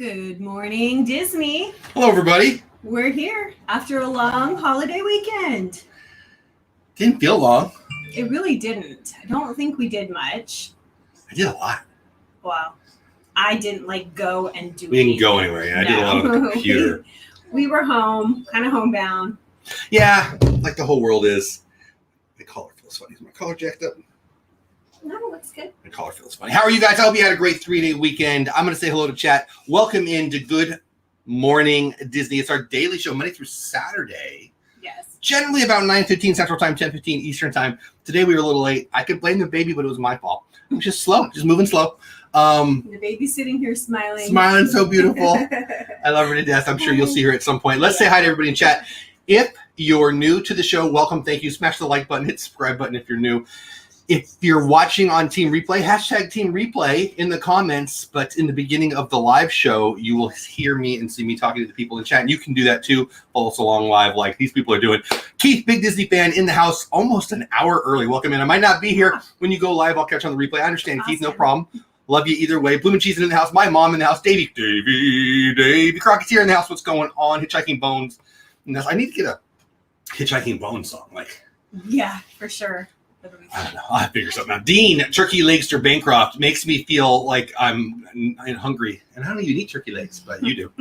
Good morning, Disney. Hello, everybody. We're here after a long holiday weekend. Didn't feel long. It really didn't. I don't think we did much. I did a lot. Well, I didn't go and do We didn't go anywhere. Yeah. I did a lot on the computer. We were home, kind of homebound. Yeah, like the whole world is. My collar feels funny. Is my collar jacked up? No, looks good. My collar feels funny. How are you guys? I hope you had a great 3-day weekend. I'm going to say hello to chat. Welcome into Good Morning Disney. It's our daily show, Monday through Saturday. Yes. Generally about 9:15 Central Time, 10:15 Eastern Time. Today we were a little late. I could blame the baby, but it was my fault. It was just slow, just moving slow. The baby's sitting here smiling. Smiling so beautiful. I love her to death. I'm sure you'll see her at some point. Let's say hi to everybody in chat. If you're new to the show, welcome. Thank you. Smash the like button, hit the subscribe button if you're new. If you're watching on Team Replay, hashtag Team Replay in the comments. But in the beginning of the live show, you will hear me and see me talking to the people in chat. And you can do that too. Follow us along live like these people are doing. Keith, big Disney fan in the house, almost an hour early. Welcome in. I might not be here when you go live. I'll catch on the replay. I understand, awesome. Keith, no problem. Love you either way. Bloom and Cheese in the house. My mom in the house. Davey Crockett's here in the house. What's going on? Hitchhiking Bones. And I need to get a Hitchhiking Bones song. Yeah, for sure. I don't know. I'll figure something out. Dean, Turkey Legs or Bancroft makes me feel like I'm hungry. And I don't even eat turkey legs, but you do.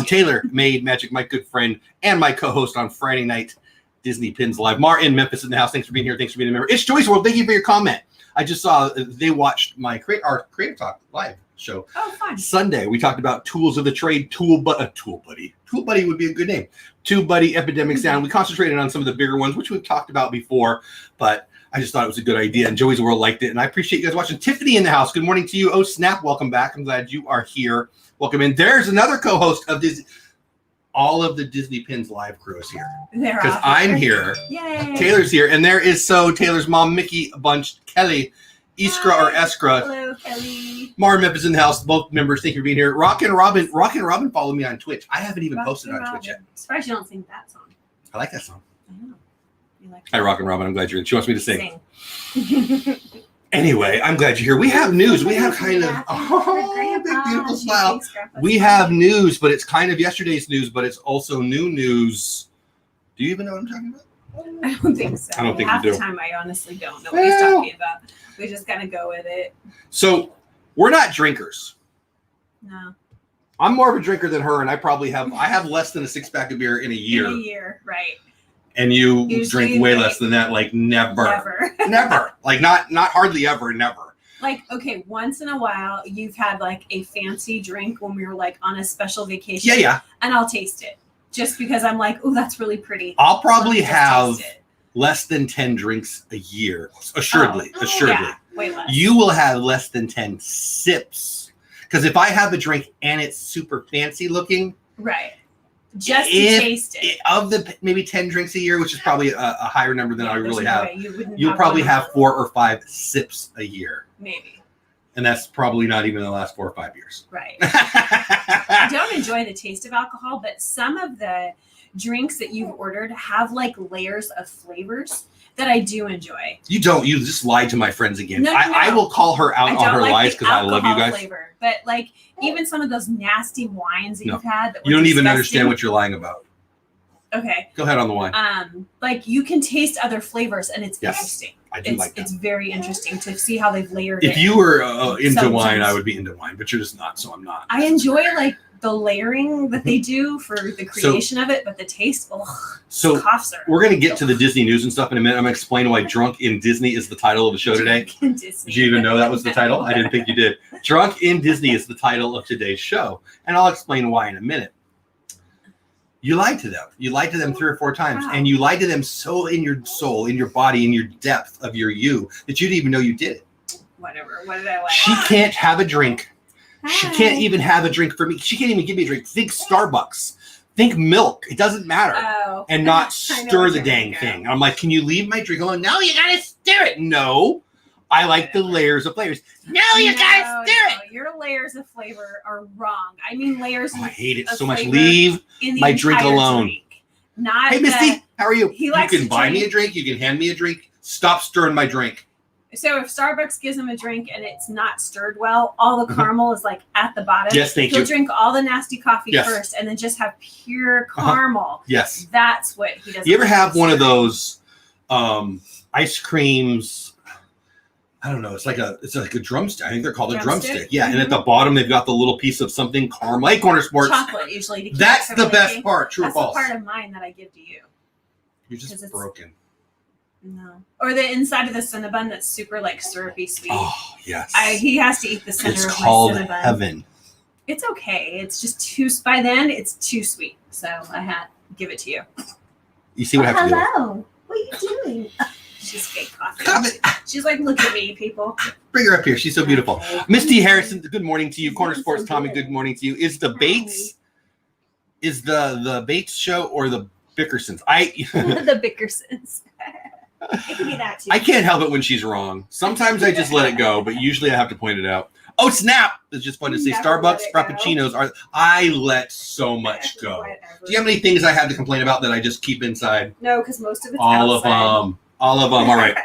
Taylor made Magic, my good friend, and my co-host on Friday night Disney Pins Live. Mar in Memphis in the house. Thanks for being here. Thanks for being a member. It's Joyce World. Thank you for your comment. I just saw they watched our Creative Talk live show. Oh, fun. Sunday, we talked about tools of the trade, TubeBuddy. TubeBuddy would be a good name. TubeBuddy, Epidemic Sound. We concentrated on some of the bigger ones, which we've talked about before, but I just thought it was a good idea, and Joey's World liked it, and I appreciate you guys watching. Tiffany in the house. Good morning to you. Oh, snap. Welcome back. I'm glad you are here. Welcome in. There's another co-host of Disney. All of the Disney Pins live crew is here. Because I'm here. Yay. Taylor's here, and there is Taylor's mom, Mickey, a bunch, Kelly, Iskra or Eskra. Hello, Kelly. Mar Memphis in the house. Both members, thank you for being here. Rock and Robin followed me on Twitch. I haven't even posted on Twitch yet. I'm surprised you don't sing that song. I like that song. I know. Hi, Rock and Robin. I'm glad you're in. She wants me to sing. Anyway, I'm glad you're here. We have news. We have kind of big beautiful smile. We have news, but it's kind of yesterday's news, but it's also new news. Do you even know what I'm talking about? I don't think so. I don't think Half you do. the time, I honestly don't know what he's talking about. We just gotta go with it. So we're not drinkers. No. I'm more of a drinker than her, and I have less than a 6-pack of beer in a year. In a year, right. And you drink way less than that, never. Never. Not hardly ever, never. Okay, once in a while, you've had a fancy drink when we were on a special vacation. Yeah. And I'll taste it. Just because I'm oh, that's really pretty. I'll probably have less than 10 drinks a year. Assuredly. Yeah, way less. You will have less than 10 sips. Because if I have a drink and it's super fancy looking. Right. Just to taste it. Of the maybe 10 drinks a year, which is probably a higher number than I really have, you'll probably have 4 or 5 sips a year. Maybe. And that's probably not even the last 4 or 5 years. Right. I don't enjoy the taste of alcohol, but some of the drinks that you've ordered have layers of flavors that I do enjoy. You don't. You just lied to my friends again. No. I will call her out on her lies because I love you guys. Flavor, but even some of those nasty wines that you've had. That you don't even understand what you're lying about. Okay. Go ahead on the wine. You can taste other flavors, and it's interesting. I do like that. It's very interesting to see how they've layered it. If you were into wine, I would be into wine, but you're just not, so I'm not. I enjoy the layering that they do for the creation of it, but the taste, so we're going to get to the Disney news and stuff in a minute. I'm going to explain why Drunk in Disney is the title of the show today. Did you even know that was the title? I didn't think you did. Drunk in Disney is the title of today's show, and I'll explain why in a minute. You lied to them. You lied to them 3 or 4 times, and you lied to them so in your soul, in your body, in your depth of your you that you didn't even know you did it. Whatever. What did I lie? She can't have a drink. Hi. She can't even have a drink for me. She can't even give me a drink. Think Starbucks. Think milk. It doesn't matter. Oh. And not stir the dang thing. I'm like, can you leave my drink alone? No, you gotta stir it. No. I like the layers of flavors. No, you gotta stir it. Your layers of flavor are wrong. I mean layers. I hate it so much. Leave my drink alone. Not hey, Misty, how are you? You can buy me a drink. You can hand me a drink. Stop stirring my drink. So if Starbucks gives him a drink and it's not stirred well, all the caramel is like at the bottom. Yes, thank you. He'll drink all the nasty coffee Yes. first and then just have pure caramel. Yes. That's what he does. You ever have one of those ice creams? I don't know. It's like a drumstick. I think they're called a drumstick. Yeah, and at the bottom they've got the little piece of something caramel. Hey, Corner Sports. Chocolate usually. To keep That's it the from best leaking. part. True or That's false? the part of mine that I give to you. You're just broken. No. Or the inside of the Cinnabon that's super like syrupy sweet. Oh yes. He has to eat the center It's of called my Cinnabon. heaven. It's okay. It's just too. By then, it's too sweet. So I had to give it to you. You see what I have to do? Hello. What are you doing? She's fake coffee. She's like, look at me, people. Bring her up here. She's so beautiful. Okay. Misty Harrison, good morning to you. Corner You're Sports so Tommy, good. good morning to you. Is the Bates, is the Bates show or the Bickersons? The Bickersons. It could be that too. I can't help it when she's wrong. Sometimes I just let it go, but usually I have to point it out. Oh, snap. It's just fun to say. Never Starbucks let it go. Frappuccinos are, I let so much go. Whatever. Do you have any things I had to complain about that I just keep inside? No, because most of it's All outside. of them. All of them. All right.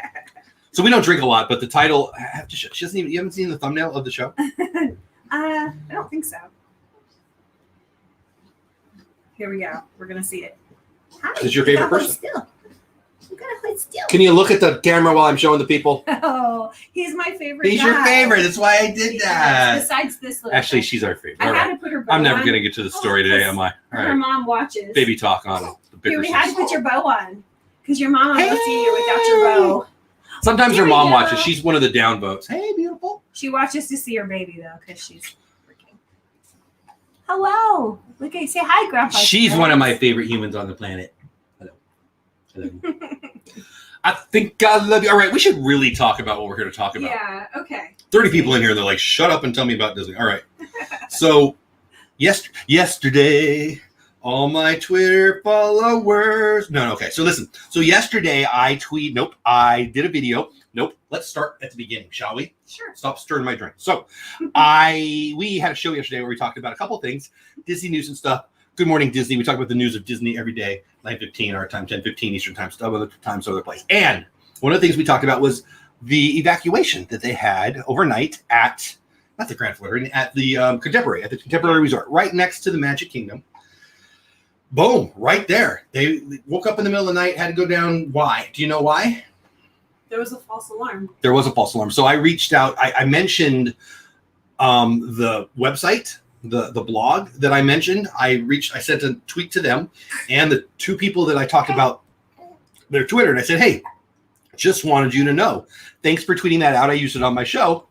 So we don't drink a lot, but the title, I have to show, she doesn't even, you haven't seen the thumbnail of the show? I don't think so. Here we go. We're going to see it. Hi. Is your favorite You gotta hold person? Still. You gotta hold still. Can you look at the camera while I'm showing the people? Oh, he's my favorite. He's your guy. favorite. That's why I did Yes, that. Besides this little Actually, thing. she's our favorite. I All had right. to put her bow I'm never on. going to get to the story today, am I? All Her right. mom watches. Baby talk on the Here, we had to Bickersons. put your bow on because your mom won't see you without your bow. Sometimes Here her we mom go. watches. She's one of the down votes. Hey, beautiful. She watches to see her baby though because she's freaking. Hello. Look at say hi, Grandpa. She's one of my favorite humans on the planet. Hello. Hello. I think I love you. All right, we should really talk about what we're here to talk about. Yeah. Okay. 30 people in here. They're like, shut up and tell me about Disney. All right. So, yesterday, all my Twitter followers. No, okay. So listen. So yesterday, I did a video. Nope. Let's start at the beginning, shall we? Sure. Stop stirring my drink. So, we had a show yesterday where we talked about a couple things, Disney news and stuff. Good morning, Disney. We talk about the news of Disney every day, 9:15 our time, 10:15 Eastern time, other times, other place. And one of the things we talked about was the evacuation that they had overnight at, not the Grand Floridian, at the Contemporary Resort, right next to the Magic Kingdom. Boom, right there. They woke up in the middle of the night, had to go down. Why? Do you know why? There was a false alarm. There was a false alarm. So I reached out. I mentioned the website, the blog that I mentioned. I sent a tweet to them and the two people that I talked about their Twitter. And I said, hey, just wanted you to know. Thanks for tweeting that out. I used it on my show.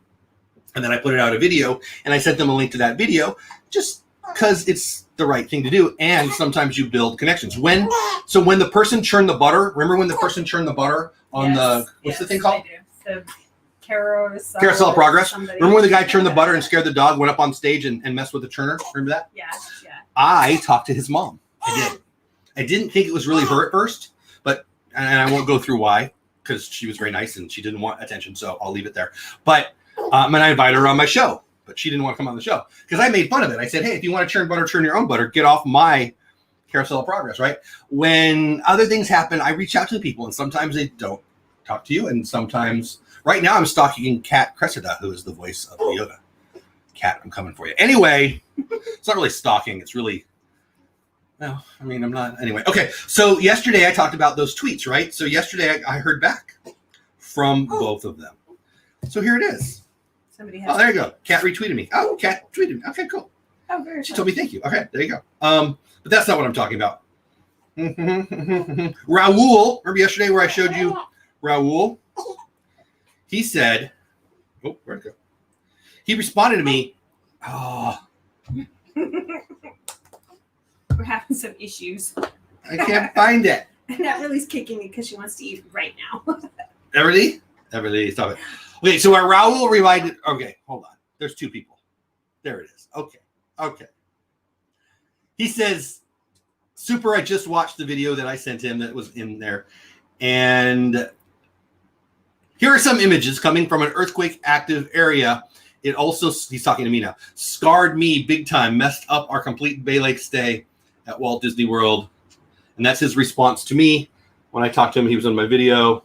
And then I put it out a video and I sent them a link to that video just because it's the right thing to do. And sometimes you build connections. When the person churned the butter, remember when the person churned the butter on what's the thing called? I do. The Carousel of Progress. Remember when the guy churned the butter and scared the dog, went up on stage and messed with the churner? Remember that? Yeah. I talked to his mom. I did. I didn't think it was really her at first, and I won't go through why, because she was very nice and she didn't want attention, so I'll leave it there. But and I invited her on my show, but she didn't want to come on the show because I made fun of it. I said, hey, if you want to churn butter, churn your own butter. Get off my Carousel of Progress, right? When other things happen, I reach out to the people, and sometimes they don't talk to you, and sometimes... Right now, I'm stalking Kat Cressida, who is the voice of Yoda. Kat, I'm coming for you. Anyway, it's not really stalking. It's really... No, I mean, I'm not... Anyway, okay. So yesterday, I talked about those tweets, right? So yesterday, I heard back from both of them. So here it is. Somebody has. Oh, there you go. Kat retweeted me. Oh, Kat tweeted me. Okay, cool. Oh, very She fun. told me thank you. Okay, there you go. But that's not what I'm talking about. Raul, remember yesterday where I showed you Raul? He said, oh, where'd it go? He responded to me, oh, We're having some issues. I can't find it. And Everly's kicking me because she wants to eat right now. Everly, stop it. Okay, so our Raul reminded, okay, hold on. There's two people. There it is. Okay. He says, Super, I just watched the video that I sent him that was in there. And here are some images coming from an earthquake active area. It also, he's talking to me now, scarred me big time, messed up our complete Bay Lake stay at Walt Disney World. And that's his response to me when I talked to him. He was on my video.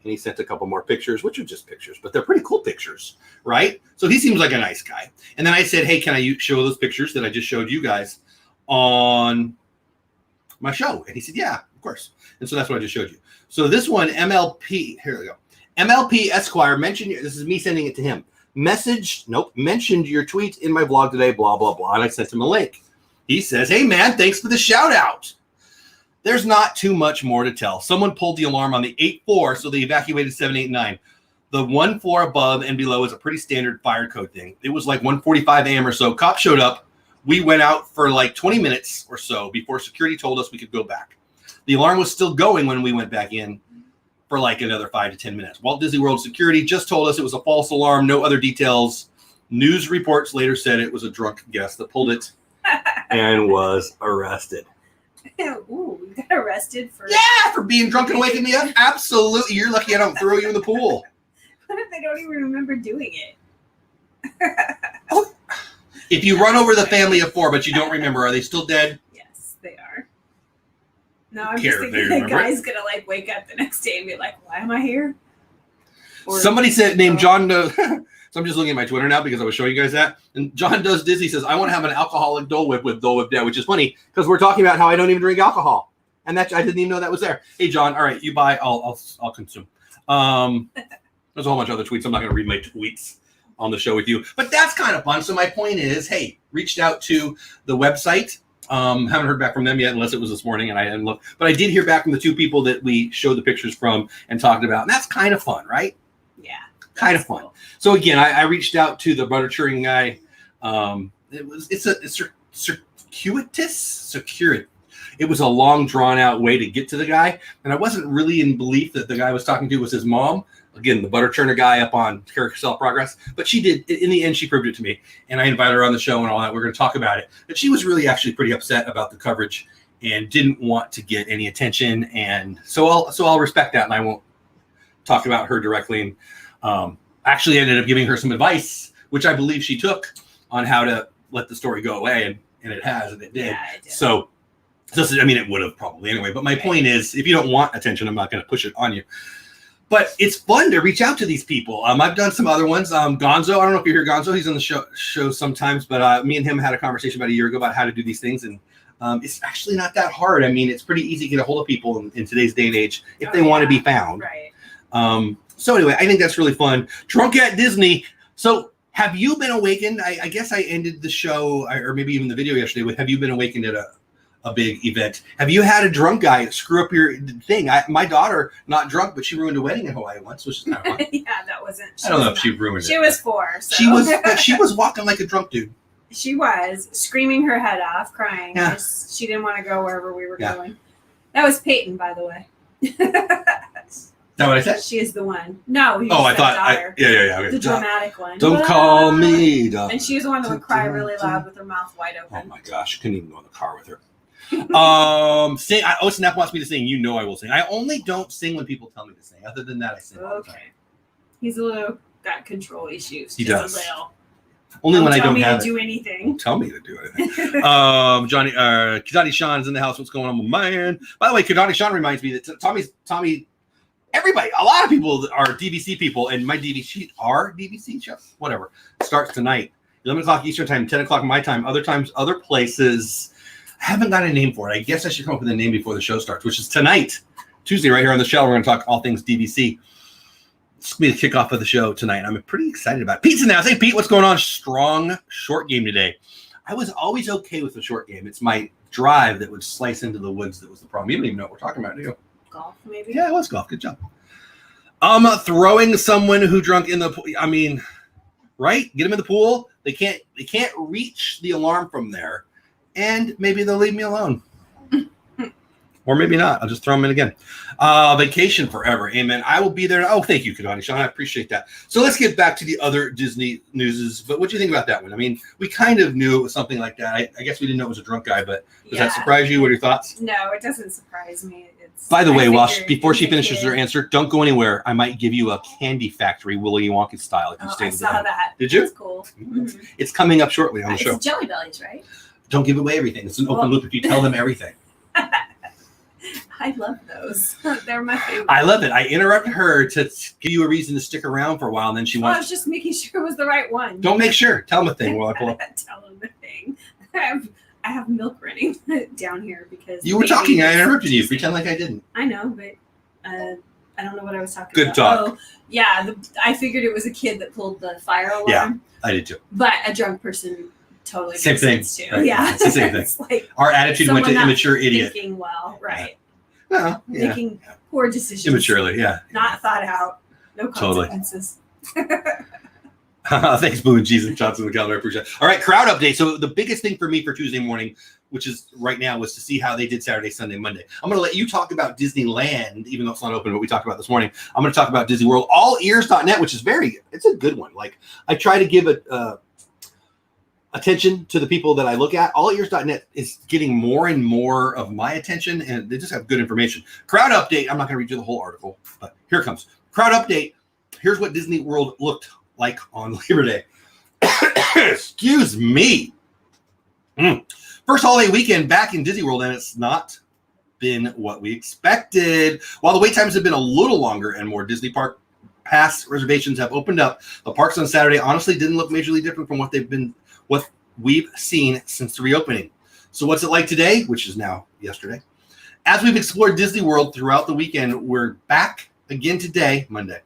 And he sent a couple more pictures, which are just pictures, but they're pretty cool pictures, right? So he seems like a nice guy. And then I said, hey, can I show those pictures that I just showed you guys on my show? And he said, yeah, of course. And so that's what I just showed you. So this one, MLP, here we go. MLP Esquire mentioned, this is me sending it to him. Mentioned your tweet in my vlog today, blah, blah, blah. And I sent him a link. He says, hey, man, thanks for the shout out. There's not too much more to tell. Someone pulled the alarm on the 8-4, so they evacuated 7-8-9. The 1 floor above and below is a pretty standard fire code thing. It was like 1:45 a.m. or so. Cops showed up. We went out for like 20 minutes or so before security told us we could go back. The alarm was still going when we went back in for like another 5 to 10 minutes. Walt Disney World security just told us it was a false alarm, no other details. News reports later said it was a drunk guest that pulled it and was arrested. Ooh, we got arrested for... Yeah, for being drunk and waking me up. Absolutely. You're lucky I don't throw you in the pool. What if they don't even remember doing it? If you run over the family of 4, but you don't remember, are they still dead? Yes, they are. No, I'm just thinking the guy's going to like wake up the next day and be like, why am I here? Or somebody said, named John Doe. So I'm just looking at my Twitter now because I was showing you guys that. And John Does Disney says, I want to have an alcoholic Dole Whip with Dole Whip Dad, which is funny because we're talking about how I don't even drink alcohol. And that I didn't even know that was there. Hey, John, all right, you buy, I'll consume. There's a whole bunch of other tweets. I'm not going to read my tweets on the show with you. But that's kind of fun. So my point is, hey, reached out to the website. Haven't heard back from them yet, unless it was this morning and I hadn't looked. But I did hear back from the 2 people that we showed the pictures from and talked about. And that's kind of fun, right? Yeah. Kind of fun. Cool. So again, I reached out to the butter churning guy. It's circuitous. It was a long, drawn out way to get to the guy, and I wasn't really in belief that the guy I was talking to was his mom. Again, the butter churner guy up on Carousel Progress, but she did. In the end, she proved it to me, and I invited her on the show and all that. We're going to talk about it, but she was really actually pretty upset about the coverage and didn't want to get any attention, and so I'll respect that, and I won't talk about her directly. And actually ended up giving her some advice, which I believe she took on how to let the story go away, and it has, and it did. Yeah, it did. So I mean, it would have probably anyway. But my point is, if you don't want attention, I'm not going to push it on you. But it's fun to reach out to these people. I've done some other ones. Gonzo, I don't know if you hear Gonzo. He's on the show sometimes. But me and him had a conversation about a year ago about how to do these things, and it's actually not that hard. I mean, it's pretty easy to get a hold of people in today's day and age if they want to be found. Right. So anyway, I think that's really fun. Drunk at Disney. So have you been awakened? I guess I ended the show, or maybe even the video yesterday with, have you been awakened at a big event? Have you had a drunk guy screw up your thing? My daughter, not drunk, but she ruined a wedding in Hawaii once, which is kind of fun. Yeah, that wasn't. I don't know if she ruined it. She was 4. So. She was walking like a drunk dude. She was screaming her head off, crying. Yeah. She didn't want to go wherever we were going. That was Peyton, by the way. Is that what I said? She is the one. No, he I thought. daughter. Yeah. Okay. The dramatic one. Don't call me. And she was the one that would cry really loud with her mouth wide open. Oh my gosh, I couldn't even go in the car with her. Sing. Snap wants me to sing. You know I will sing. I only don't sing when people tell me to sing. Other than that, I sing all the time. He's a little got control issues. He just does. A little. Only when I don't have to do anything. Don't tell me to do anything. Kadani Sean is in the house. What's going on, my man? By the way, Kadani Sean reminds me that Tommy. Everybody, a lot of people are DVC people, and my DVC show, whatever, starts tonight. 11 o'clock Eastern time, 10 o'clock my time. Other times, other places. I haven't got a name for it. I guess I should come up with a name before the show starts, which is tonight, Tuesday, right here on the show. We're going to talk all things DVC. It's going to be the kickoff of the show tonight. I'm pretty excited about it. Pete's in the house. Hey, Pete, what's going on? Strong short game today. I was always okay with the short game. It's my drive that would slice into the woods that was the problem. You don't even know what we're talking about, do you? Golf, maybe? Yeah, it was golf. Good job. Throwing someone who drunk in the pool. I mean, right? Get them in the pool. They can't reach the alarm from there. And maybe they'll leave me alone. Or maybe not. I'll just throw them in again. Vacation forever. Amen. I will be there. Oh, thank you, Kadani Sean. I appreciate that. So let's get back to the other Disney newses. But what do you think about that one? I mean, we kind of knew it was something like that. I guess we didn't know it was a drunk guy, but does that surprise you? What are your thoughts? No, it doesn't surprise me. By the way, before she finishes her answer, don't go anywhere. I might give you a candy factory, Willy Wonka style. If you stay I saw that. Did you? That's cool. Mm-hmm. It's coming up shortly on the show. It's Jelly Bellies, right? Don't give away everything. It's an open loop if you tell them everything. I love those. They're my favorite. I love it. I interrupted her to give you a reason to stick around for a while, and then she Well, I wants. was just making sure it was the right one. Don't make sure. Tell them a thing while I pull up. Tell them the thing. I have milk running down here because You were talking. I interrupted you. Pretend like I didn't. I know, but I don't know what I was talking Good about. talk. Oh, yeah. I figured it was a kid that pulled the fire alarm. Yeah, I did too. But a drunk person totally Same makes thing. sense too. Right. Yeah. It's the same thing. It's like Our attitude went to someone not immature idiot. thinking well, right. Well, yeah. Making poor decisions. Immaturely, yeah. Not thought out. No Totally. consequences. Thanks, Boo and Cheese and Shots on the calendar. I appreciate it. All right, crowd update. So the biggest thing for me for Tuesday morning, which is right now, was to see how they did Saturday, Sunday, Monday. I'm going to let you talk about Disneyland, even though it's not open, but we talked about this morning. I'm going to talk about Disney World. Allears.net, which is it's a good one. Like, I try to give it attention to the people that I look at. Allears.net is getting more and more of my attention, and they just have good information. Crowd update. I'm not going to read you the whole article, but here it comes. Crowd update. Here's what Disney World looked like on Labor Day. Excuse me. First holiday weekend back in Disney World, and it's not been what we expected. While the wait times have been a little longer and more Disney Park Pass reservations have opened up, the parks on Saturday honestly didn't look majorly different from what we've seen since the reopening. So what's it like today, which is now yesterday? As we've explored Disney World throughout the weekend, we're back again today, Monday,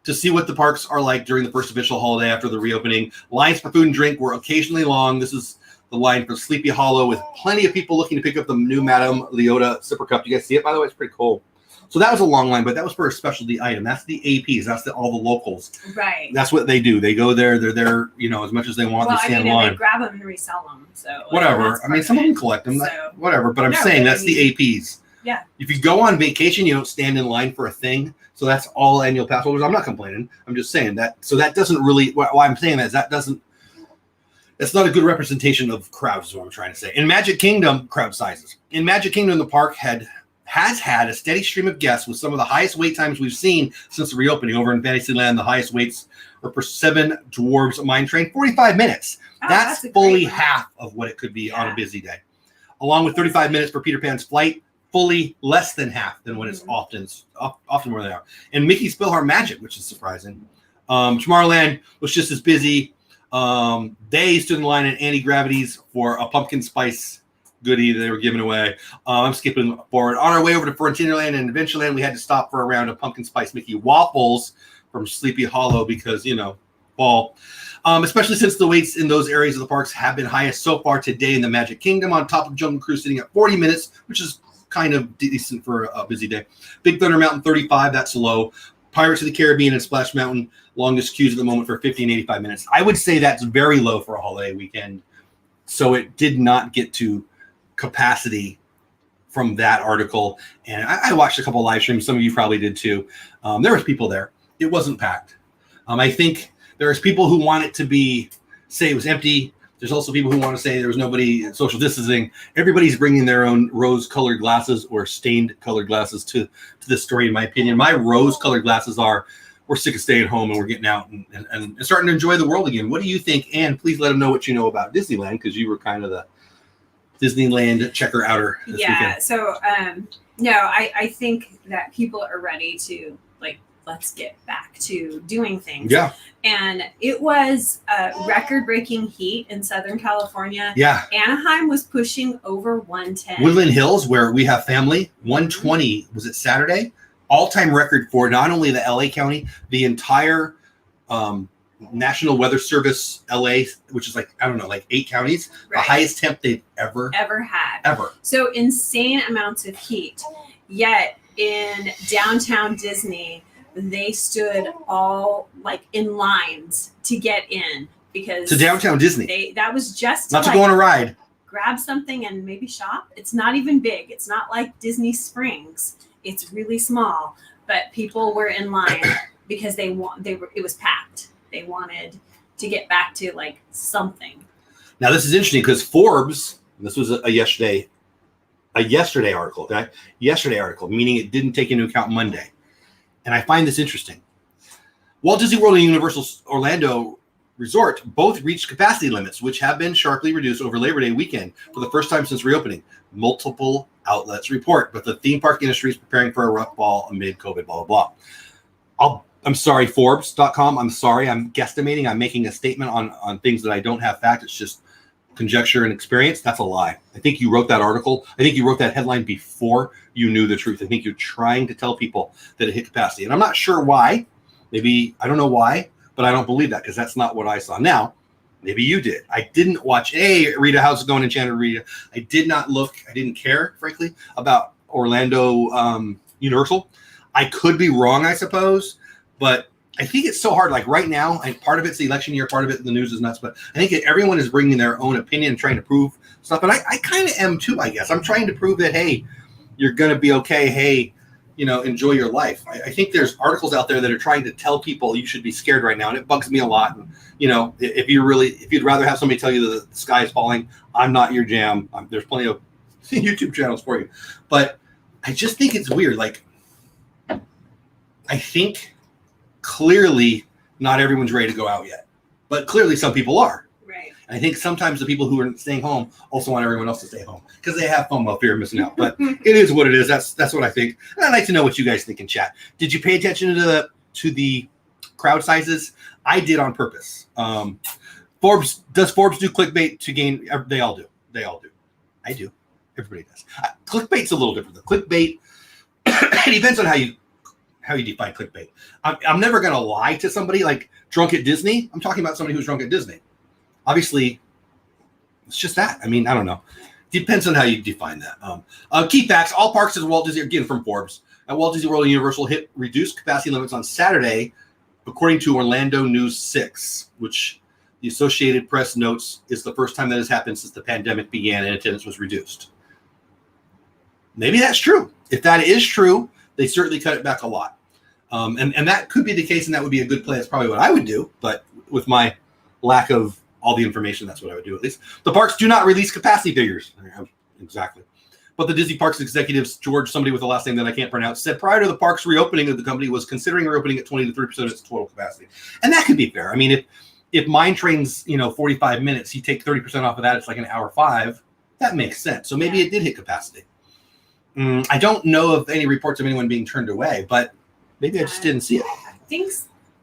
to see what the parks are like during the first official holiday after the reopening. Lines for food and drink were occasionally long. This is the line for Sleepy Hollow, with plenty of people looking to pick up the new Madame Leota sipper cup. You guys see it, by the way? It's pretty cool. So that was a long line, but that was for a specialty item. That's the APs. That's all the locals. Right. That's what they do. They go there. They're there, as much as they want. Well, they stand and in line. they grab them and resell them. So whatever. I mean, some of them collect them. So, whatever. But I'm saying that's the APs. Yeah. If you go on vacation, you don't stand in line for a thing. So that's all annual pass holders. I'm not complaining. I'm just saying that. So that doesn't really. Why I'm saying that is that doesn't. That's not a good representation of crowds. Is what I'm trying to say. In Magic Kingdom, crowd sizes. In Magic Kingdom, the park has had a steady stream of guests with some of the highest wait times we've seen since the reopening. Over in Fantasyland, the highest waits are for 7 Dwarves Mine Train, 45 minutes. Oh, that's fully half of what it could be on a busy day. Along with 35 minutes for Peter Pan's flight, fully less than half than what it's often more than an hour. And Mickey's PhilharMagic, which is surprising. Tomorrowland was just as busy. They stood in line at Anti-Gravity's for a pumpkin spice goodie they were giving away. I'm skipping forward. On our way over to Frontierland and Adventureland, we had to stop for a round of pumpkin spice Mickey waffles from Sleepy Hollow because, fall. Especially since the waits in those areas of the parks have been highest so far today in the Magic Kingdom, on top of Jungle Cruise sitting at 40 minutes, which is kind of decent for a busy day. Big Thunder Mountain, 35, that's low. Pirates of the Caribbean and Splash Mountain, longest queues at the moment for 50 and 85 minutes. I would say that's very low for a holiday weekend. So it did not get to capacity from that article. And I watched a couple live streams. Some of you probably did too. There was people there. It wasn't packed. I think there's people who want it to say it was empty. There's also people who want to say there was nobody social distancing. Everybody's bringing their own rose-colored glasses or stained-colored glasses to this story, in my opinion. My rose-colored glasses we're sick of staying home and we're getting out and starting to enjoy the world again. What do you think? And please let them know what you know about Disneyland, because you were kind of the Disneyland checker-outer this weekend. So, no, I think that people are ready to, let's get back to doing things. Yeah. And it was record-breaking heat in Southern California. Yeah. Anaheim was pushing over 110. Woodland Hills, where we have family, 120, was it Saturday? All-time record for not only the LA County, the entire National Weather Service LA, which is 8 counties, right. The highest temp they've ever had. Ever. So insane amounts of heat. Yet in downtown Disney, they stood all in lines to get in because to downtown Disney. That was just not to go on a ride. Grab something and maybe shop. It's not even big. It's not like Disney Springs. It's really small, but people were in line because it was packed. They wanted to get back to something. Now this is interesting because Forbes, this was a yesterday article, okay? Yesterday article, meaning it didn't take into account Monday. And I find this interesting. Walt Disney World and Universal Orlando Resort both reached capacity limits, which have been sharply reduced over Labor Day weekend for the first time since reopening. Multiple outlets report, but the theme park industry is preparing for a rough fall amid COVID, blah, blah, blah. I'm sorry, Forbes.com. I'm sorry. I'm guesstimating. I'm making a statement on things that I don't have fact. It's just conjecture and experience. That's a lie. I think you wrote that article. I think you wrote that headline before you knew the truth. I think you're trying to tell people that it hit capacity. And I'm not sure why. Maybe, I don't know why, but I don't believe that because that's not what I saw. Now, maybe you did. I didn't watch. Hey, Rita, how's it going, Enchanted Rita? I did not look. I didn't care, frankly, about Orlando Universal. I could be wrong, I suppose, but I think it's so hard. Like right now, and part of it's the election year, part of it the news is nuts. But I think everyone is bringing their own opinion, trying to prove stuff. And I kind of am too, I guess. I'm trying to prove that, hey, you're going to be okay. Hey, enjoy your life. I think there's articles out there that are trying to tell people you should be scared right now. And it bugs me a lot. And, if you'd rather have somebody tell you that the sky is falling, I'm not your jam. There's plenty of YouTube channels for you. But I just think it's weird. Like, I think clearly not everyone's ready to go out yet. But clearly some people are. Right. I think sometimes the people who are staying home also want everyone else to stay home because they have FOMO, fear of missing out. But it is what it is. That's what I think. And I'd like to know what you guys think in chat. Did you pay attention to the crowd sizes? I did on purpose. Forbes do clickbait to gain? They all do. I do. Everybody does. Clickbait's a little different. The clickbait it depends on how you define clickbait. I'm never going to lie to somebody like drunk at Disney. I'm talking about somebody who's drunk at Disney. Obviously, it's just that. I mean, I don't know. Depends on how you define that. Key facts: all parks at Walt Disney, again from Forbes, at Walt Disney World and Universal hit reduced capacity limits on Saturday, according to Orlando News 6, which the Associated Press notes is the first time that has happened since the pandemic began and attendance was reduced. Maybe that's true. If that is true, they certainly cut it back a lot. And that could be the case, and that would be a good play. That's probably what I would do, but with my lack of all the information, that's what I would do at least. The parks do not release capacity figures. Exactly. But the Disney Parks executives, George, somebody with a last name that I can't pronounce, said prior to the parks reopening of the company was considering reopening at 20 to 30% of its total capacity. And that could be fair. I mean, if mine trains, 45 minutes, you take 30% off of that, it's like an hour 5. That makes sense. So maybe it did hit capacity. I don't know of any reports of anyone being turned away, but maybe I just didn't see it. I think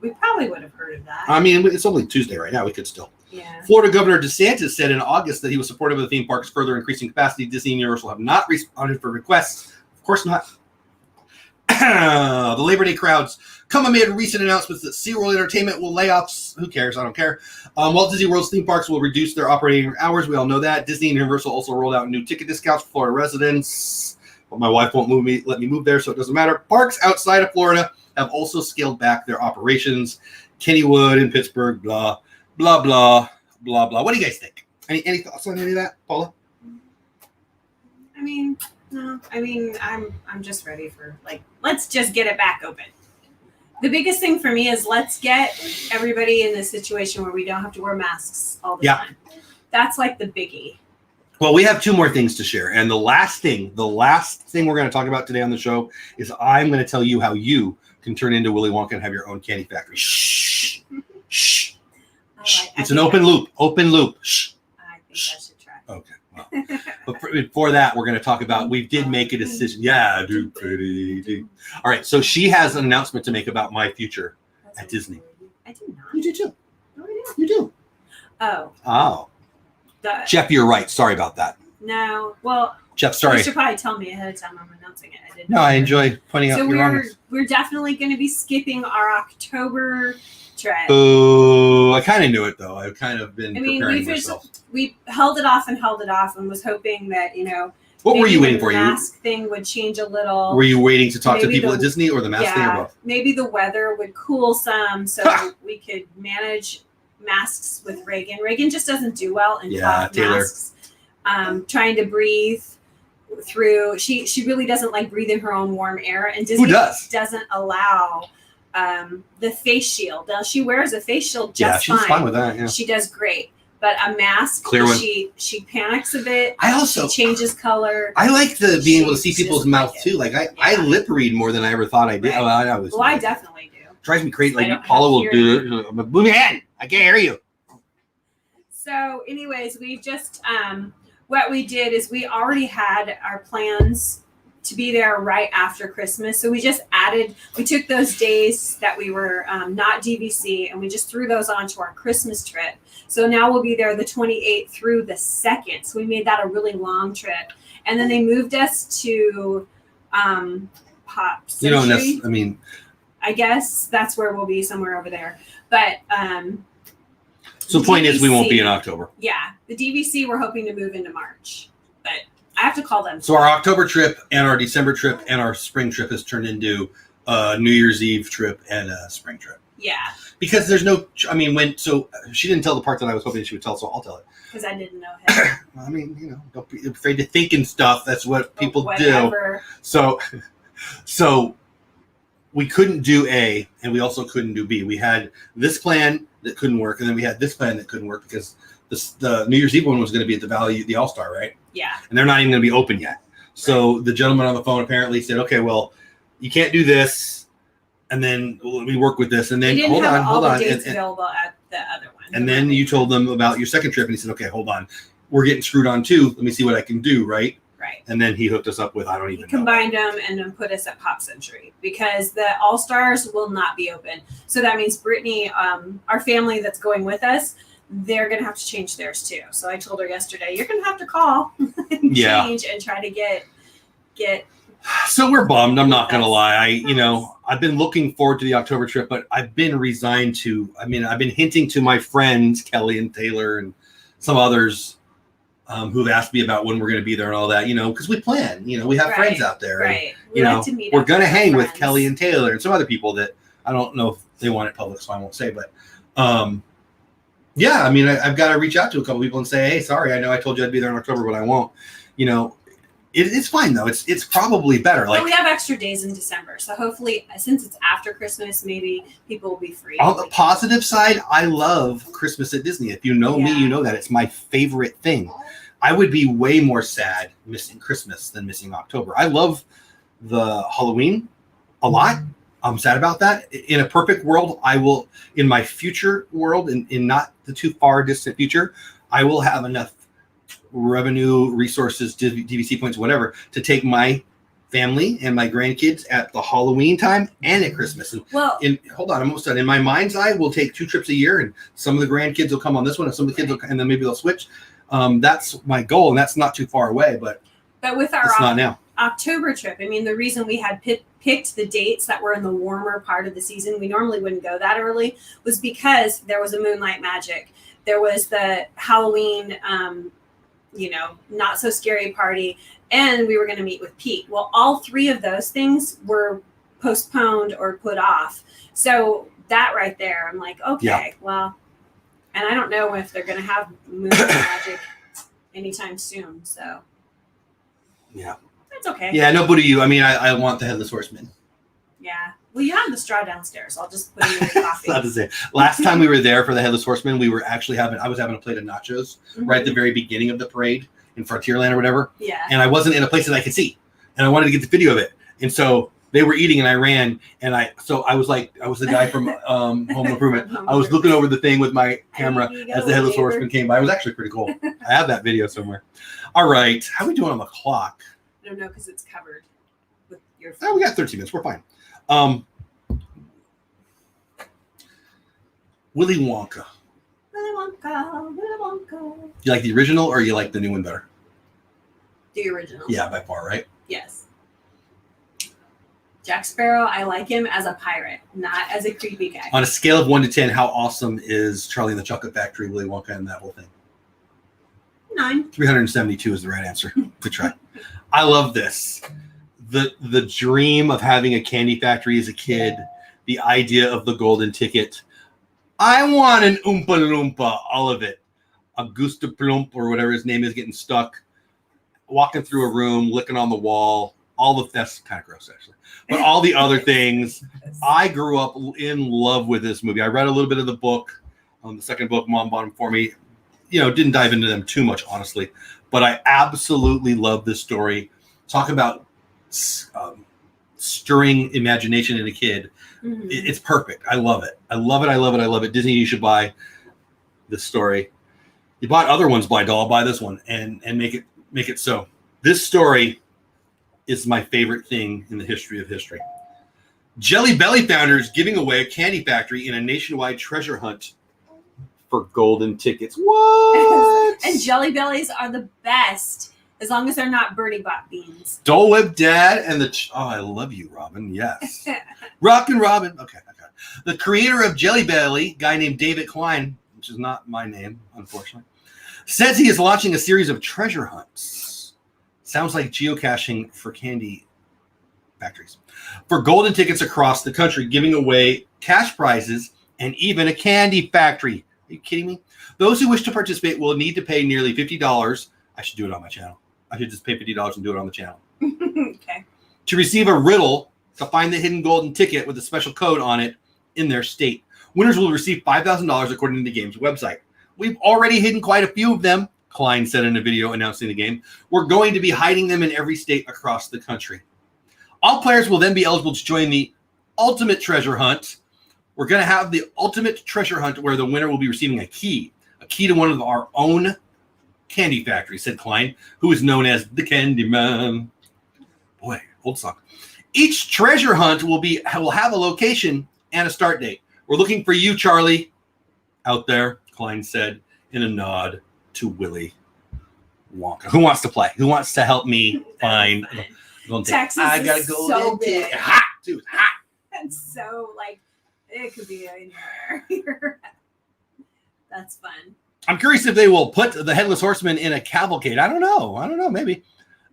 we probably would have heard of that. I mean, it's only Tuesday right now. We could still. Yeah. Florida Governor DeSantis said in August that he was supportive of the theme parks further increasing capacity. Disney and Universal have not responded for requests. Of course not. The Labor Day crowds come amid recent announcements that SeaWorld Entertainment will lay off. Who cares? I don't care. Walt Disney World's theme parks will reduce their operating hours. We all know that. Disney and Universal also rolled out new ticket discounts for Florida residents. But my wife won't let me move there, so it doesn't matter. Parks outside of Florida have also scaled back their operations. Kennywood in Pittsburgh, blah, blah, blah, blah, blah. What do you guys think? Any thoughts on any of that, Paula? I mean, no. I mean, I'm just ready for, let's just get it back open. The biggest thing for me is let's get everybody in this situation where we don't have to wear masks all the time. That's like the biggie. Well, we have 2 more things to share. And the last thing we're going to talk about today on the show is I'm going to tell you how you can turn into Willy Wonka and have your own candy factory. Shh. Shh. It's an open loop. Open loop. Shh. I think I should try. Okay. Well, but before that, we're going to talk about, we did make a decision. Yeah, do pretty. All right. So she has an announcement to make about my future at Disney. I did not. You do too. No, I didn't. You do. Oh. Jeff, you're right. Sorry about that. No. Well, Jeff, sorry. You should probably tell me ahead of time I'm announcing it. I didn't. No, I enjoy pointing out your wrongness. We're definitely going to be skipping our October trip. Oh, I kind of knew it though. I've kind of been preparing myself. We held it off and was hoping that, What were you waiting for? The mask thing would change a little. Were you waiting to talk to people at Disney or the mask thing or both? Maybe the weather would cool some so we could manage masks with Reagan. Reagan just doesn't do well in cloth masks. Trying to breathe through. She really doesn't like breathing her own warm air, and Disney doesn't allow the face shield. Now she wears a face shield just fine. Yeah, she's fine with that. Yeah. She does great. But a mask, clear one. She panics a bit. She changes color. I like being able to see people's mouth too. I lip read more than I ever thought I did. Right. I definitely do. Drives me crazy. Paula will do it. Move your hand. I can't hear you. So, anyways, we just what we did is we already had our plans to be there right after Christmas. So we took those days that we were not DVC and we just threw those onto our Christmas trip. So now we'll be there the 28th through the 2nd. So we made that a really long trip. And then they moved us to Pop Century. I guess that's where we'll be, somewhere over there. But so the point is we won't be in October. Yeah. The DVC we're hoping to move into March. But I have to call them. So our October trip and our December trip and our spring trip has turned into a New Year's Eve trip and a spring trip. Yeah. Because there's so she didn't tell the part that I was hoping she would tell, so I'll tell it. Because I didn't know him. Don't be afraid to think and stuff. That's what people do. So we couldn't do A, and we also couldn't do B. We had this plan that couldn't work, and then we had this plan that couldn't work because the New Year's Eve one was going to be at the All-Star, right? Yeah. And they're not even going to be open yet. So the gentleman on the phone apparently said, okay, well, you can't do this, and then let me work with this. And then hold on. All the dates available at the other one. And then you told them about your second trip, and he said, okay, hold on. We're getting screwed on too. Let me see what I can do, right? Right. And then he hooked us up with, I don't even know. Combined them and then put us at Pop Century because the All-Stars will not be open. So that means Brittany, our family that's going with us, they're going to have to change theirs too. So I told her yesterday, you're going to have to call and change and try to get. So we're bummed. I'm not going to lie. I've been looking forward to the October trip, but I've been resigned to, I've been hinting to my friends, Kelly and Taylor and some others who've asked me about when we're going to be there and all that, because we plan, we have friends out there. Right. And, we're going to hang with Kelly and Taylor and some other people that I don't know if they want it public, so I won't say, but I've got to reach out to a couple people and say, hey, sorry, I know I told you I'd be there in October, but I won't. It's fine though. It's probably better. But we have extra days in December, so hopefully, since it's after Christmas, maybe people will be free. On the positive side, I love Christmas at Disney. If you know me, you know that it's my favorite thing. I would be way more sad missing Christmas than missing October. I love the Halloween a lot. I'm sad about that. In a perfect world, I will, in my future world, in not the too far distant future, I will have enough revenue, resources, DVC points, whatever, to take my family and my grandkids at the Halloween time and at Christmas. And hold on, I'm almost done. In my mind's eye, we'll take 2 trips a year, and some of the grandkids will come on this one, and some of the kids will, and then maybe they'll switch. That's my goal, and that's not too far away. But with our it's not now. October trip, the reason we had picked the dates that were in the warmer part of the season, we normally wouldn't go that early, was because there was a Moonlight Magic, there was the Halloween. Not so scary party, and we were going to meet with Pete. Well, all 3 of those things were postponed or put off. So that right there, I'm like, okay, well, and I don't know if they're going to have Moonlight Magic anytime soon. So yeah, that's okay. Yeah, no boo to you. I want the Headless Horseman. Yeah. Well, you have the straw downstairs. I'll just put it in your coffee. Not to say. Last time we were there for the Headless Horseman, we were actually I was having a plate of nachos right at the very beginning of the parade in Frontierland or whatever. Yeah. And I wasn't in a place that I could see, and I wanted to get the video of it. And so they were eating, and I ran, and I was the guy from Home Improvement. I was looking over the thing with my camera as the Headless Horseman came by. It was actually pretty cool. I have that video somewhere. All right, how are we doing on the clock? I don't know because it's covered with your phone. Oh, we got 13 minutes. We're fine. Willy Wonka. Willy Wonka. You like the original or you like the new one better? The original. Yeah, by far, right? Yes. Jack Sparrow, I like him as a pirate, not as a creepy guy. On a scale of 1 to 10, how awesome is Charlie and the Chocolate Factory, Willy Wonka, and that whole thing? 9. 372 is the right answer. Good try. I love this. The dream of having a candy factory as a kid, the idea of the golden ticket. I want an Oompa Loompa, all of it. Augusta Plump or whatever his name is getting stuck, walking through a room, licking on the wall. That's kind of gross actually. But all the other things, I grew up in love with this movie. I read a little bit of the book, the second book, Mom bought them for me. Didn't dive into them too much, honestly. But I absolutely love this story. Talk about stirring imagination in a kid. Mm-hmm. It's perfect. I love it. I love it. I love it. I love it. Disney, you should buy this story. You bought other ones by Dole. I'll buy this one and make it so. This story is my favorite thing in the history of history. Jelly Belly founders giving away a candy factory in a nationwide treasure hunt for golden tickets. What? And Jelly Bellies are the best, as long as they're not Birdie Bot beans. Dole Whip Dad and I love you, Robin. Yes. Rockin' Robin. Okay. The creator of Jelly Belly, guy named David Klein, which is not my name, unfortunately, says he is launching a series of treasure hunts. Sounds like geocaching for candy factories. For golden tickets across the country, giving away cash prizes and even a candy factory. Are you kidding me? Those who wish to participate will need to pay nearly $50. I should do it on my channel. I should just pay $50 and do it on the channel. Okay. To receive a riddle to find the hidden golden ticket with a special code on it in their state. Winners will receive $5,000 according to the game's website. We've already hidden quite a few of them, Klein said in a video announcing the game. We're going to be hiding them in every state across the country. All players will then be eligible to join the ultimate treasure hunt. We're going to have the ultimate treasure hunt where the winner will be receiving a key to one of our own candy factories, said Klein, who is known as the Candy Man. Boy, old song. Each treasure hunt will have a location and a start date. We're looking for you, Charlie, out there, Klein said in a nod to Willy Wonka. Who wants to play? Who wants to help me find Texas I gotta is go so big. Hot, dude, hot. And so, like, it could be anywhere. That's fun. I'm curious if they will put the Headless Horseman in a cavalcade. I don't know. Maybe.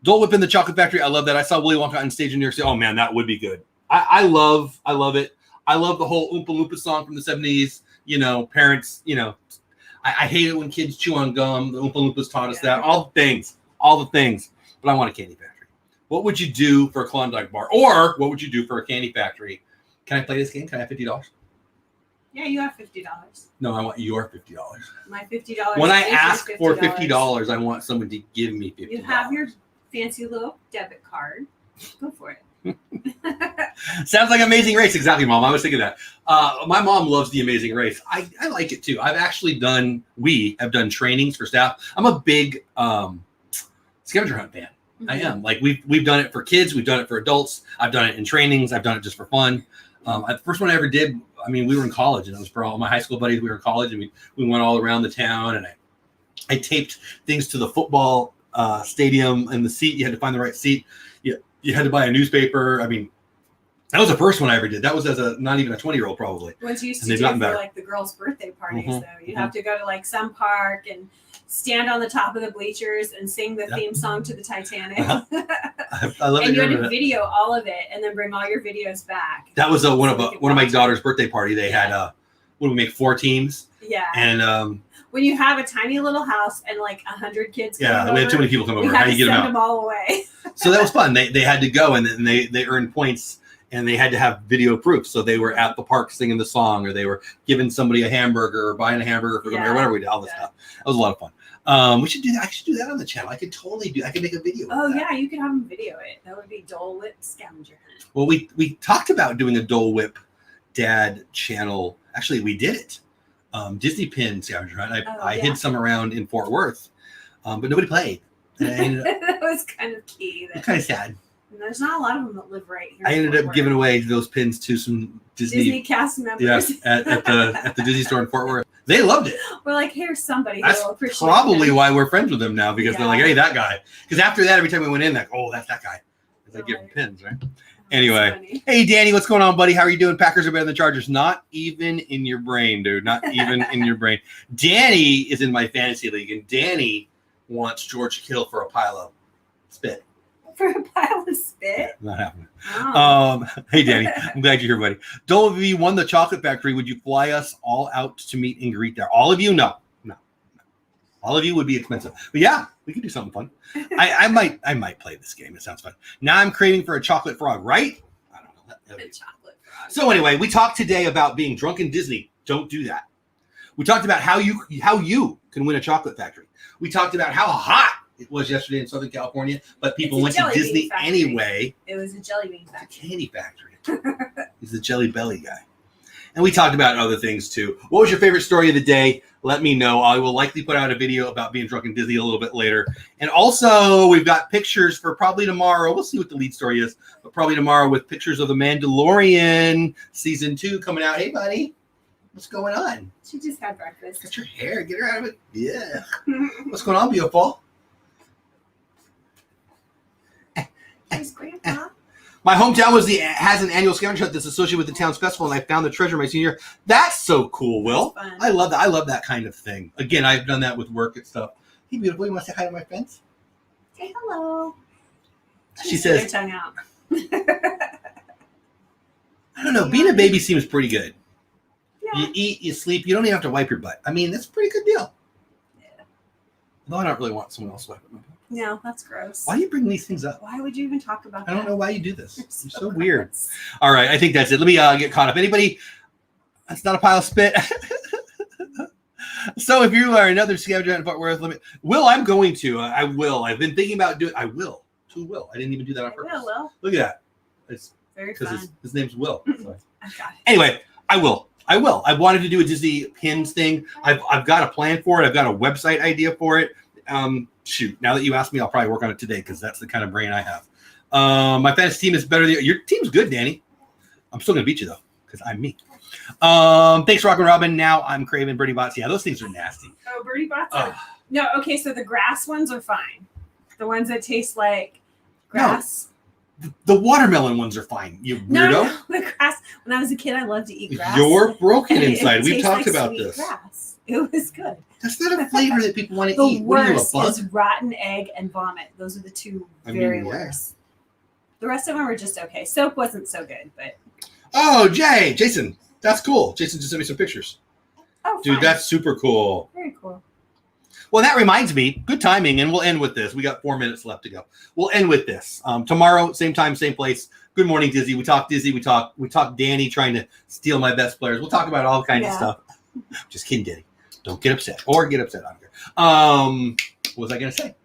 Dole Whip in the Chocolate Factory. I love that. I saw Willy Wonka on stage in New York City. Oh, man, that would be good. I love it. I love the whole Oompa Loompa song from the 70s. You know, parents, you know, I hate it when kids chew on gum. The Oompa Loompas taught us that. All the things. But I want a candy factory. What would you do for a Klondike bar? Or what would you do for a candy factory? Can I play this game? Can I have $50? Yeah, you have $50. No, I want your $50. My $50. When I ask for $50, I want someone to give me $50. You have your fancy little debit card. Go for it. Sounds like Amazing Race. Exactly, Mom. I was thinking that. My mom loves the Amazing Race. I like it too. We have done trainings for staff. I'm a big scavenger hunt fan. Mm-hmm. I am. Like we've done it for kids. We've done it for adults. I've done it in trainings. I've done it just for fun. The first one I ever did, we were in college, and it was for all my high school buddies. We were in college, and we went all around the town, and I taped things to the football stadium and the seat. You had to find the right seat. You had to buy a newspaper. That was the first one I ever did. That was as not even a 20-year-old probably. Ones you used to do for like the girls' birthday parties, though. You'd have to go to like some park and stand on the top of the bleachers and sing the theme song to the Titanic. I love it. And you had to video all of it and then bring all your videos back. That was one of my daughter's birthday party. They had what do we make 4 teams? Yeah. And when you have a tiny little house and like 100 kids we had too many people come over. How do you get them out? Send them all away. So that was fun. They had to go, and then they earned points, and they had to have video proof. So they were at the park singing the song, or they were giving somebody a hamburger or buying a hamburger for them, or whatever we did. All this stuff. That was a lot of fun. We should do that. I should do that on the channel. I could totally do. I could make a video. Oh yeah, you could have them video it. That would be Dole Whip Scavenger Hunt. Well, we talked about doing a Dole Whip Dad channel. Actually, we did it. Disney pin scavenger hunt. I hid some around in Fort Worth, but nobody played. That was kind of key. It's kind of sad. And there's not a lot of them that live right here. I ended up giving away those pins to some Disney cast members. Yes, at the Disney store in Fort Worth. They loved it. We're like, here's somebody That's who will appreciate probably them. why we're friends with them now, because they're like, hey, that guy. Because after that, every time we went in, like, oh, that's that guy. Because I give them pins, right? Anyway, hey, Danny, what's going on, buddy? How are you doing? Packers are better than the Chargers. Not even in your brain, dude. Not even in your brain. Danny is in my fantasy league, and Danny wants George Kittle for a pile of spit. For a pile of spit? Yeah, not happening. Oh. Hey, Danny. I'm glad you're here, buddy. Dole, if you won the chocolate factory, would you fly us all out to meet and greet there? All of you? No. All of you would be expensive. But yeah, we could do something fun. I might play this game. It sounds fun. Now I'm craving for a chocolate frog, right? I don't know. A chocolate frog. So anyway, we talked today about being drunk in Disney. Don't do that. We talked about how you can win a chocolate factory. We talked about how hot it was yesterday in Southern California, but people went to Disney anyway. It was a jelly bean factory. Candy factory. He's the Jelly Belly guy. And we talked about other things too. What was your favorite story of the day? Let me know. I will likely put out a video about being drunk and dizzy a little bit later. And also, we've got pictures for probably tomorrow. We'll see what the lead story is, but probably tomorrow with pictures of The Mandalorian Season 2 coming out. Hey, buddy. What's going on? She just had breakfast. Get your hair. Get her out of it. Yeah. What's going on, beautiful? Where's Grandpa? My hometown has an annual scavenger hunt that's associated with the town's festival, and I found the treasure my senior year. That's so cool, Will. That's fun. I love that. I love that kind of thing. Again, I've done that with work and stuff. Hey, beautiful. You want to say hi to my friends? Say hello. She Stick says, their tongue out. I don't know. Being a baby seems pretty good. Yeah. You eat, you sleep. You don't even have to wipe your butt. I mean, that's a pretty good deal. Yeah. Though I don't really want someone else to wipe my butt. No, that's gross. Why do you bring these things up? Why would you even talk about that? I don't know why you do this. You're so gross. weird. All right, I think that's it. Let me get caught up. Anybody? That's not a pile of spit. So if you are another scavenger hunt in Fort Worth, I'm going to. I will. I've been thinking about doing. I will. Who will? I didn't even do that on purpose. Will. Look at that. It's Very because fun. his name's Will. So. I got it. Anyway, I will. I wanted to do a Disney pins thing. I've got a plan for it. I've got a website idea for it. Shoot, now that you asked me, I'll probably work on it today because that's the kind of brain I have. My fantasy team is better than your team's good, Danny. I'm still gonna beat you though because I'm me. Thanks, Rock and Robin. Now I'm craving Birdie Bots. Yeah, those things are nasty. Oh, birdie bots are... No, okay, so the grass ones are fine. The ones that taste like grass. No, the watermelon ones are fine. You weirdo. No, the grass. When I was a kid, I loved to eat grass. You're broken And it inside. We've tastes talked like about sweet this. Grass. It was good. That's not a flavor that people want to The eat. What are you, a worst bug? is rotten egg and vomit. Those are the two very worst. The rest of them were just okay. Soap wasn't so good, but Oh, Jason, that's cool. Jason just sent me some pictures. Dude, fine. that's super cool. Very cool. Well, that reminds me, good timing, and we'll end with this. We got 4 minutes left to go. We'll end with this. Tomorrow, same time, same place. Good morning, Dizzy. We talk Dizzy. We talk Danny trying to steal my best players. We'll talk about all kinds of stuff. Just kidding, Danny. Don't get upset. Or get upset. I don't care. What was I going to say?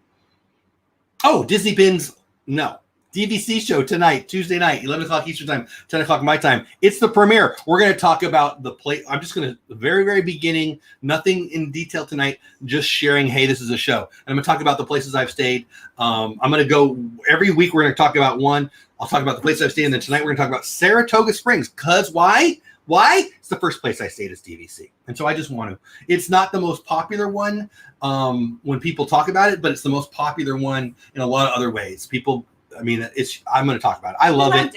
Oh, Disney Pins. No. DVC show tonight, Tuesday night, 11 o'clock Eastern time, 10 o'clock my time. It's the premiere. We're going to talk about the play. I'm just going to, the very, very beginning, nothing in detail tonight, just sharing, hey, this is a show. And I'm going to talk about the places I've stayed. I'm going to go, every week we're going to talk about one. I'll talk about the places I've stayed. And then tonight we're going to talk about Saratoga Springs. Because why? Why? It's the first place I stayed as DVC. And so I just want to. It's not the most popular one when people talk about it, but it's the most popular one in a lot of other ways. People, I mean, I'm going to talk about it. I love it.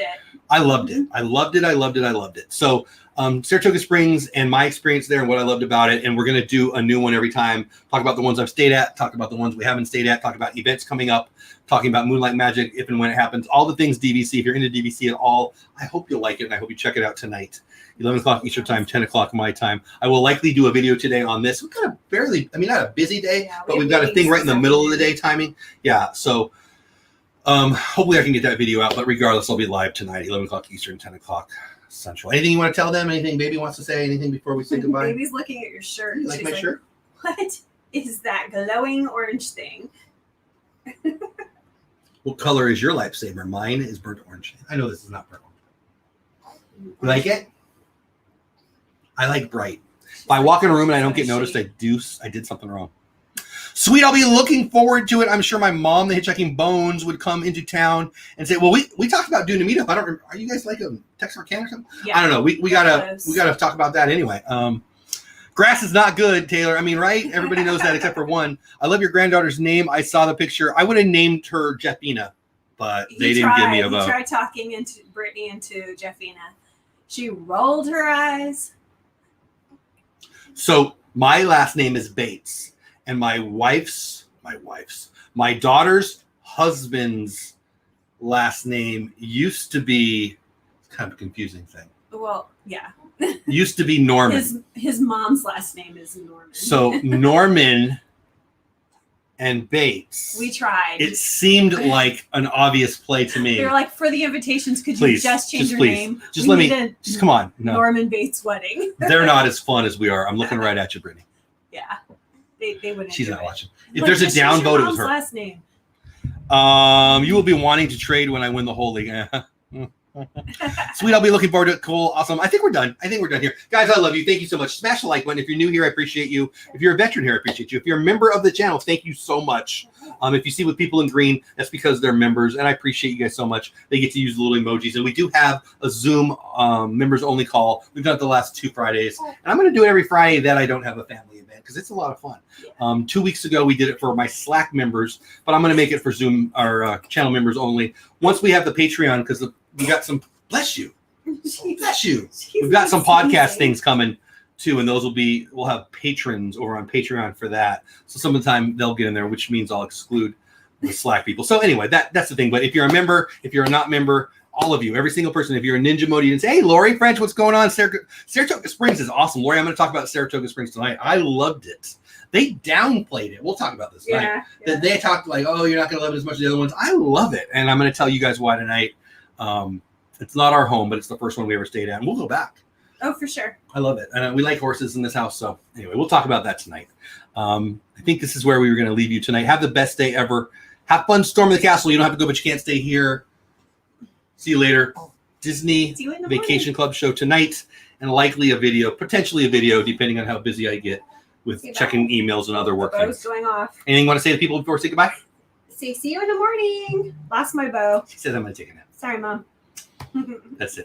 I loved it. I loved it. I loved it. I loved it. So Saratoga Springs and my experience there and what I loved about it. And we're going to do a new one every time. Talk about the ones I've stayed at. Talk about the ones we haven't stayed at. Talk about events coming up. Talking about Moonlight Magic, if and when it happens. All the things DVC. If you're into DVC at all, I hope you'll like it. And I hope you check it out tonight. 11 o'clock Eastern time, 10 o'clock my time. I will likely do a video today on this. We've got a barely, I mean, not a busy day, but we've got a thing right in the middle of the day timing. Yeah, so hopefully I can get that video out. But regardless, I'll be live tonight, 11 o'clock Eastern, 10 o'clock Central. Anything you want to tell them? Anything Baby wants to say? Anything before we say goodbye? Baby's looking at your shirt. You like my shirt? What is that glowing orange thing? What color is your lightsaber? Mine is burnt orange. I know this is not burnt orange. You like it? I like bright. If I walk in a room and I don't get noticed, I did something wrong. Sweet, I'll be looking forward to it. I'm sure my mom, the Hitchhiking Bones, would come into town and say, "Well, we talked about doing a meetup. I don't remember. Are you guys like a Texarkana or something? Yeah, I don't know. We gotta talk about that anyway." Grass is not good, Taylor. I mean, right? Everybody knows that except for one. I love your granddaughter's name. I saw the picture. I would have named her Jeffina, but they didn't give me a vote. He tried talking Brittany into Jeffina. She rolled her eyes. So my last name is Bates, and my daughter's husband's last name used to be kind of a confusing thing. Well, yeah. Used to be Norman. His mom's last name is Norman. So Norman and Bates. We tried. It seemed like an obvious play to me. They were like, for the invitations, could you just change your name? Just let me. Just come on. No. Norman Bates wedding. They're not as fun as we are. I'm looking right at you, Brittany. Yeah, they wouldn't. She's not watching. If there's a downvote, it was her. Last name. You will be wanting to trade when I win the whole league. Sweet, I'll be looking forward to it. Cool, awesome. I think we're done. Here. Guys, I love you. Thank you so much. Smash the like button. If you're new here, I appreciate you. If you're a veteran here, I appreciate you. If you're a member of the channel, thank you so much. If you see with people in green, that's because they're members, and I appreciate you guys so much. They get to use the little emojis, and we do have a Zoom members only call. We've done it the last 2 Fridays, and I'm going to do it every Friday that I don't have a family event because it's a lot of fun. 2 weeks ago, we did it for my Slack members, but I'm going to make it for Zoom, our channel members only. Once we have the Patreon, because we got some, bless you. Bless you. We've got some podcast things coming too, and those we'll have patrons over on Patreon for that. So some of the time they'll get in there, which means I'll exclude the Slack people. So anyway, that's the thing. But if you're a member, if you're a not member, all of you, every single person, if you're a Ninja Modi and say, hey, Lori French, what's going on? Saratoga Springs is awesome. Lori, I'm going to talk about Saratoga Springs tonight. I loved it. They downplayed it. We'll talk about this tonight. That they talked like, oh, you're not going to love it as much as the other ones. I love it. And I'm going to tell you guys why tonight. It's not our home, but it's the first one we ever stayed at, and we'll go back. Oh, for sure. I love it. And we like horses in this house. So anyway, we'll talk about that tonight. I think this is where we were going to leave you tonight. Have the best day ever. Have fun storming the castle. You don't have to go, but you can't stay here. See you later. Disney Vacation Club show tonight, and likely a video, potentially a video, depending on how busy I get with checking emails and other work things. Going off. Anything you want to say to people before we say goodbye? See you in the morning. Lost my bow. She said I'm going to take a nap. Sorry, Mom. That's it.